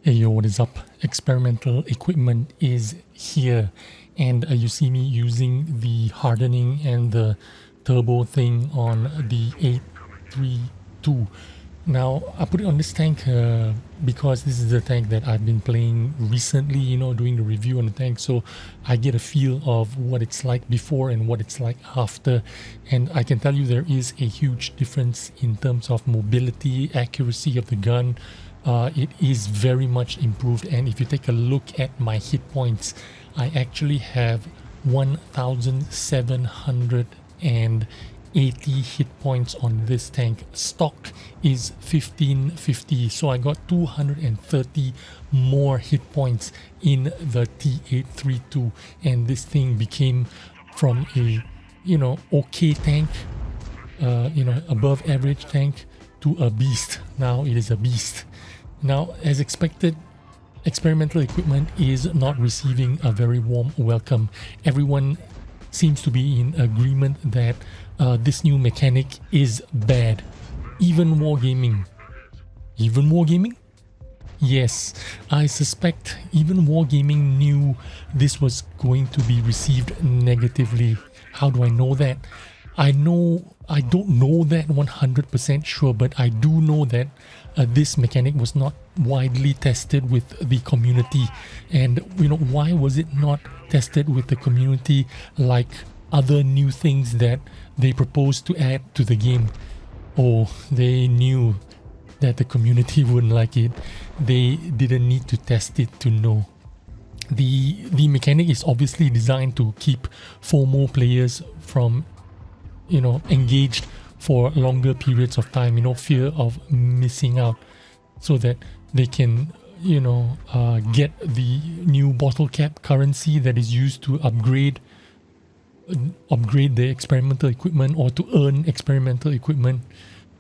Hey yo, what is up? Experimental equipment is here, and you see me using the hardening and the turbo thing on the 832. Now I put it on this tank because this is the tank that I've been playing recently, doing the review on the tank, so I get a feel of what it's like before and what it's like after. And I can tell you there is a huge difference in terms of mobility, accuracy of the gun. It is very much improved, and if you take a look at my hit points, I actually have 1780 hit points on this tank. Stock is 1550, so I got 230 more hit points in the T832, and this thing became from a okay tank, above average tank, to a beast. Now it is a beast. Now, as expected, experimental equipment is not receiving a very warm welcome. Everyone seems to be in agreement that this new mechanic is bad. Even Wargaming. Even Wargaming? Yes, I suspect even Wargaming knew this was going to be received negatively. How do I know that? I don't know that 100% sure, but I do know that this mechanic was not widely tested with the community. And why was it not tested with the community like other new things that they proposed to add to the game? Oh, they knew that the community wouldn't like it. They didn't need to test it to know. The mechanic is obviously designed to keep FOMO players from engaged for longer periods of time, fear of missing out, so that they can get the new bottle cap currency that is used to upgrade the experimental equipment, or to earn experimental equipment.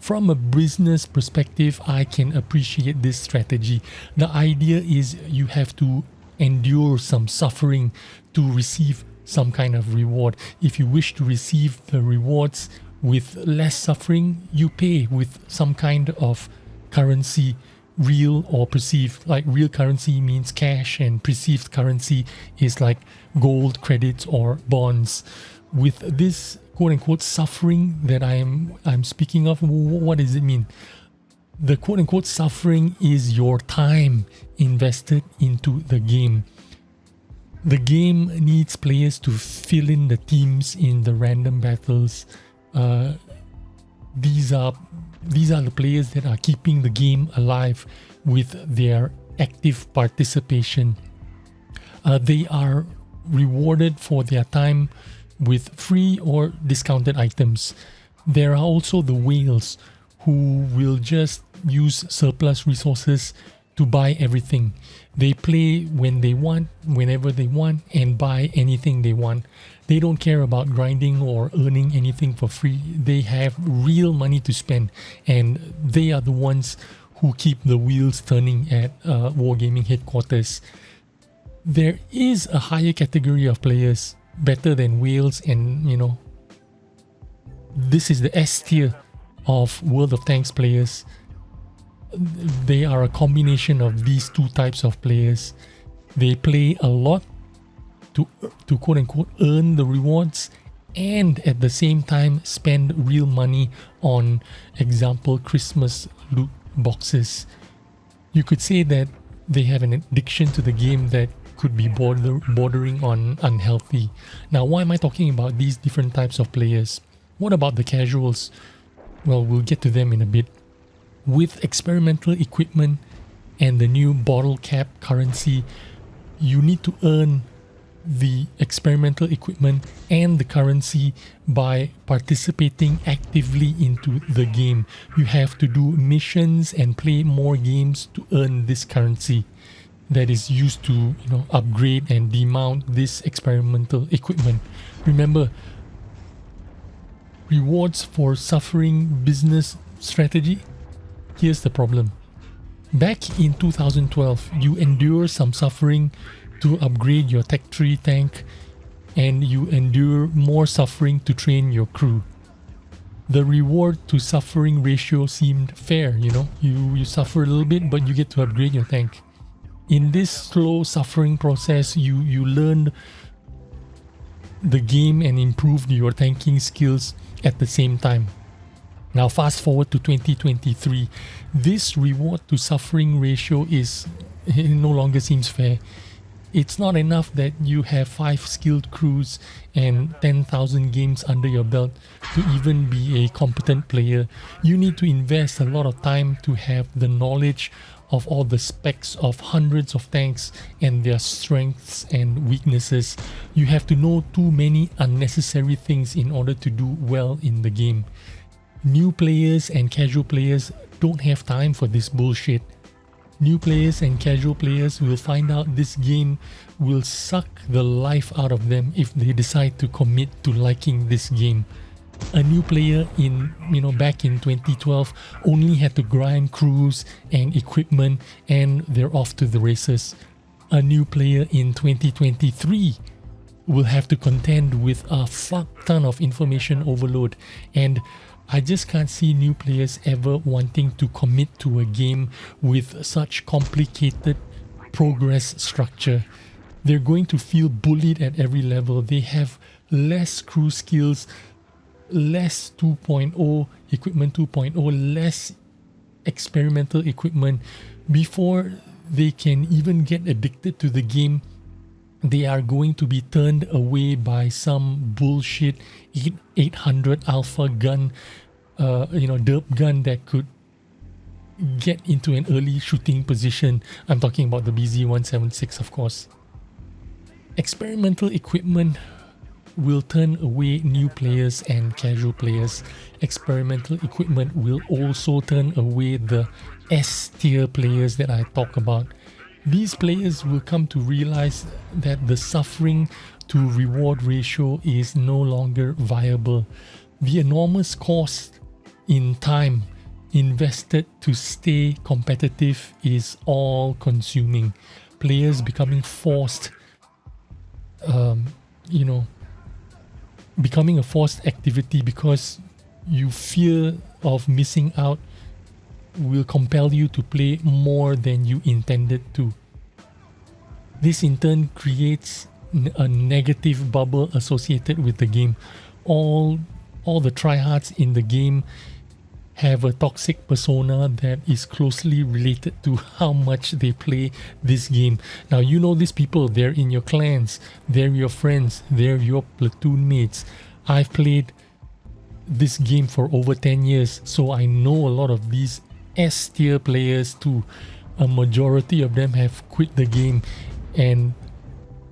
From a business perspective, I can appreciate this strategy. The idea is you have to endure some suffering to receive some kind of reward. If you wish to receive the rewards with less suffering, you pay with some kind of currency, real or perceived. Like real currency means cash, and perceived currency is like gold, credits, or bonds. With this quote-unquote suffering that I'm speaking of, what does it mean? The quote-unquote suffering is your time invested into the game. The game needs players to fill in the teams in the random battles. These are the players that are keeping the game alive with their active participation. They are rewarded for their time with free or discounted items. There are also the whales who will just use surplus resources to buy everything. They play when they want, whenever they want, and buy anything they want. They don't care about grinding or earning anything for free. They have real money to spend, and they are the ones who keep the wheels turning at Wargaming headquarters. There is a higher category of players, better than whales, and this is the S tier of World of Tanks players. They are a combination of these two types of players. They play a lot to quote-unquote earn the rewards, and at the same time spend real money on, example, Christmas loot boxes. You could say that they have an addiction to the game that could be bordering on unhealthy. Now, why am I talking about these different types of players? What about the casuals? Well, we'll get to them in a bit. With experimental equipment and the new bottle cap currency, you need to earn the experimental equipment and the currency by participating actively into the game. You have to do missions and play more games to earn this currency that is used to upgrade and demount this experimental equipment. Remember, rewards for suffering business strategy. Here's the problem. Back in 2012, you endure some suffering to upgrade your Tech 3 tank, and you endure more suffering to train your crew. The reward to suffering ratio seemed fair, you suffer a little bit, but you get to upgrade your tank. In this slow suffering process, you learn the game and improved your tanking skills at the same time. Now fast forward to 2023, this reward to suffering ratio it no longer seems fair. It's not enough that you have 5 skilled crews and 10,000 games under your belt to even be a competent player. You need to invest a lot of time to have the knowledge of all the specs of hundreds of tanks and their strengths and weaknesses. You have to know too many unnecessary things in order to do well in the game. New players and casual players don't have time for this bullshit. New players and casual players will find out this game will suck the life out of them if they decide to commit to liking this game. A new player back in 2012 only had to grind crews and equipment and they're off to the races. A new player in 2023 will have to contend with a fuck ton of information overload, and I just can't see new players ever wanting to commit to a game with such complicated progress structure. They're going to feel bullied at every level. They have less crew skills, less 2.0 equipment 2.0, less experimental equipment. Before they can even get addicted to the game, they are going to be turned away by some bullshit 800 alpha gun, derp gun that could get into an early shooting position. I'm talking about the BZ-176, of course. Experimental equipment will turn away new players and casual players. Experimental equipment will also turn away the S-tier players that I talk about. These players will come to realize that the suffering to reward ratio is no longer viable. The enormous cost in time invested to stay competitive is all consuming. Players becoming forced, becoming a forced activity because you fear of missing out will compel you to play more than you intended to. This in turn creates a negative bubble associated with the game. All the tryhards in the game have a toxic persona that is closely related to how much they play this game. Now you know these people, they're in your clans, they're your friends, they're your platoon mates. I've played this game for over 10 years, so I know a lot of these S-tier players too. A majority of them have quit the game, and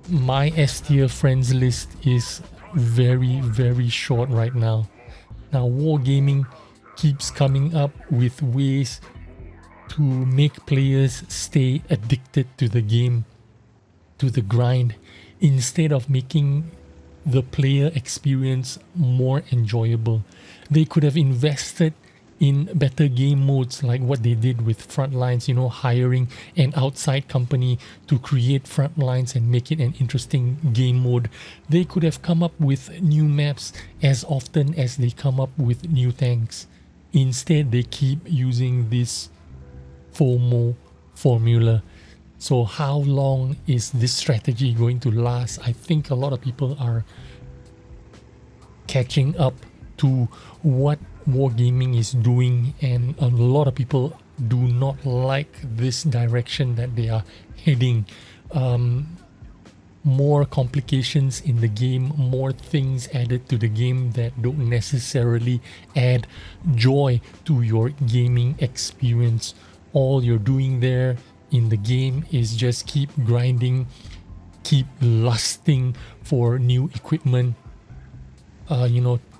my S-tier friends list is very, very short right now. Now wargaming keeps coming up with ways to make players stay addicted to the game, to the grind, instead of making the player experience more enjoyable. They could have invested in better game modes like what they did with Frontlines, hiring an outside company to create Frontlines and make it an interesting game mode. They could have come up with new maps as often as they come up with new tanks. Instead, they keep using this FOMO formula. So how long is this strategy going to last? I think a lot of people are catching up to what wargaming is doing, and a lot of people do not like this direction that they are heading. More complications in the game, more things added to the game that don't necessarily add joy to your gaming experience. All you're doing there in the game is just keep grinding, keep lusting for new equipment,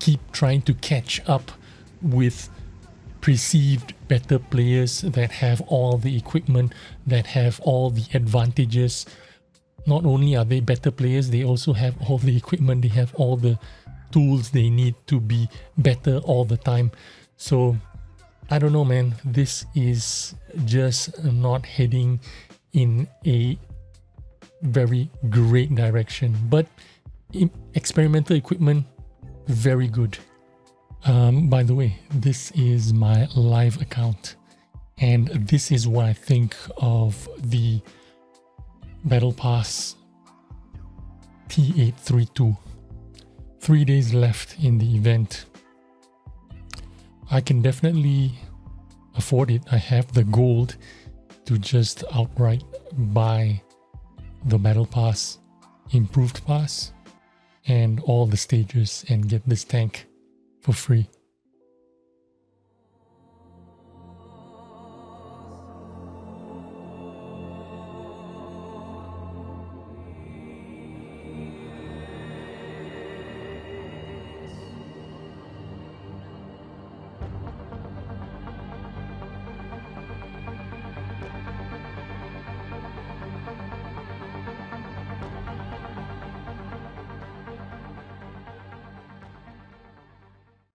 keep trying to catch up with perceived better players that have all the equipment, that have all the advantages. Not only are they better players, they also have all the equipment, they have all the tools they need to be better all the time. So I don't know, man, this is just not heading in a very great direction. But experimental equipment, very good. By the way, this is my live account, and this is what I think of the Battle Pass T832. 3 days left in the event. I can definitely afford it. I have the gold to just outright buy the Battle Pass, Improved Pass, and all the stages and get this tank for free.